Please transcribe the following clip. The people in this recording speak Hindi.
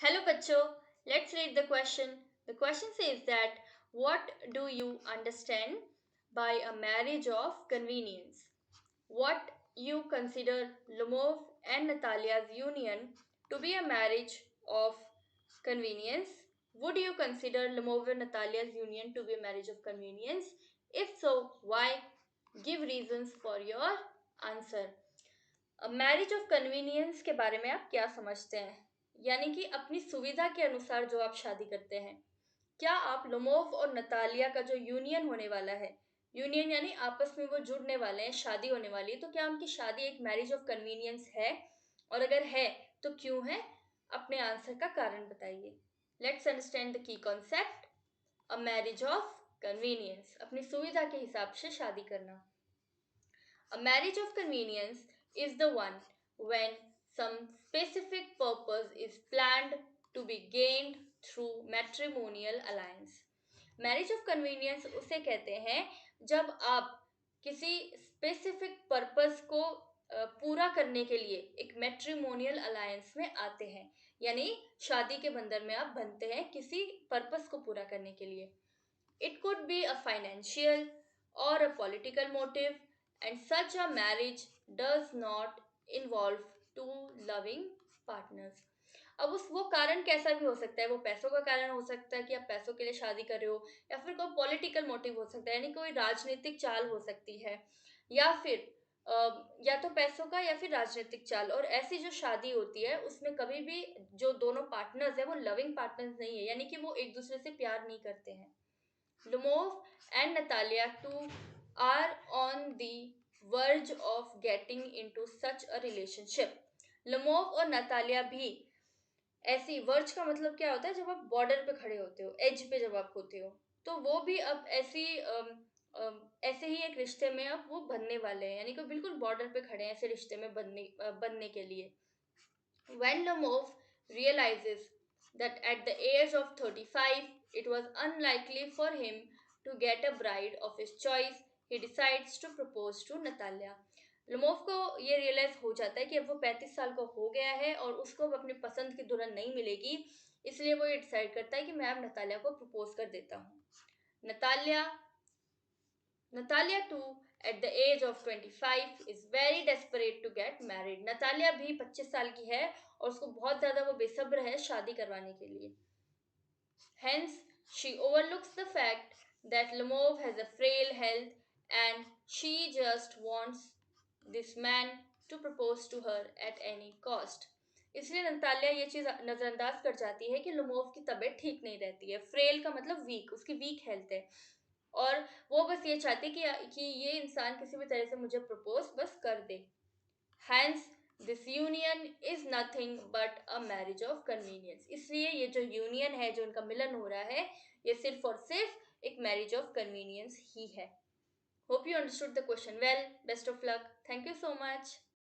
Hello, Pacho. Let's read the question. The question says that what do you understand by a marriage of convenience? What you consider Lumov and Natalia's union to be a marriage of convenience? Would you consider Lumov and Natalia's union to be a marriage of convenience? If so, why? Give reasons for your answer. Marriage of convenience के बारे में आप क्या समझते हैं? यानी कि अपनी सुविधा के अनुसार जो आप शादी करते हैं। क्या आप लोमोव और नतालिया का जो यूनियन होने वाला है, यूनियन यानी आपस में वो जुड़ने वाले हैं, शादी होने वाली है, तो क्या उनकी शादी एक मैरिज ऑफ कन्वीनियंस है? और अगर है तो क्यों है? अपने आंसर का कारण बताइए। Let's understand the key concept. A marriage of convenience, अपनी सुविधा के हिसाब से शादी करना। A marriage of convenience is the one when some specific purpose is planned to be gained through matrimonial alliance. Marriage of convenience उसे कहते हैं जब आप किसी स्पेसिफिक पर्पस को पूरा करने के लिए एक मैट्रिमोनियल अलायंस में आते हैं, यानी शादी के बंधन में आप बनते हैं किसी पर्पस को पूरा करने के लिए। It could be a financial or a political motive, and such a marriage does not involve two loving partners. अब उस वो कारण कैसा भी हो सकता है, वो पैसों का कारण हो सकता है कि आप पैसों के लिए शादी कर रहे हो, या फिर कोई पॉलिटिकल मोटिव हो सकता है, यानी कोई राजनीतिक चाल हो सकती है, या फिर या तो पैसों का या फिर राजनीतिक चाल। और ऐसी जो शादी होती है उसमें कभी भी जो दोनों पार्टनर्स है वो लविंग पार्टनर्स नहीं है, यानी कि वो एक दूसरे से प्यार नहीं करते हैं। Lumov and Natalia too are on the verge of getting into such a relationship. Lumov और नतालिया भी ऐसी, वर्ज का मतलब क्या होता है, जब आप बॉर्डर पे खड़े होते हो, एज पे जब आप होते हो, तो वो भी अब ऐसी ऐसे ही एक रिश्ते में अब वो बनने वाले हैं, यानी कि बिल्कुल बॉर्डर पे खड़े हैं ऐसे रिश्ते में बनने के लिए। When Lamov realizes that at the age of 35 it was unlikely for him to get a bride of his choice, he decides to propose to Natalia. लुमोव को ये रियलाइज हो जाता है कि अब वो 35 साल का हो गया है और उसको अब अपनी पसंद की दुल्हन नहीं मिलेगी, इसलिए वो ये डिसाइड करता है कि मैं अब नतालिया को प्रपोज कर देता हूँ। Natalia too, at the age of 25, is very desperate to get married. Natalia भी 25 साल की है और उसको बहुत ज़्यादा वो बेसब्र है शादी करवाने के लिए। Hence, she overlooks the fact that Lemov has a frail health and she just wants this man to propose to her at any cost. इसलिए नतालिया ये चीज नजरअंदाज कर जाती है कि लुमोव की तबीयत ठीक नहीं रहती है। फ्रेल का मतलब वीक, उसकी वीक हेल्थ है, और वो बस ये चाहती कि ये इंसान किसी भी तरह से मुझे प्रपोज बस कर दे। Hence, this union is nothing but a marriage of convenience. इसलिए ये जो यूनियन है, जो उनका मिलन हो रहा है, ये सिर्फ और सिर्फ एक मैरिज ऑफ कन्वीनियंस ही है। Hope you understood the question well. Best of luck. Thank you so much.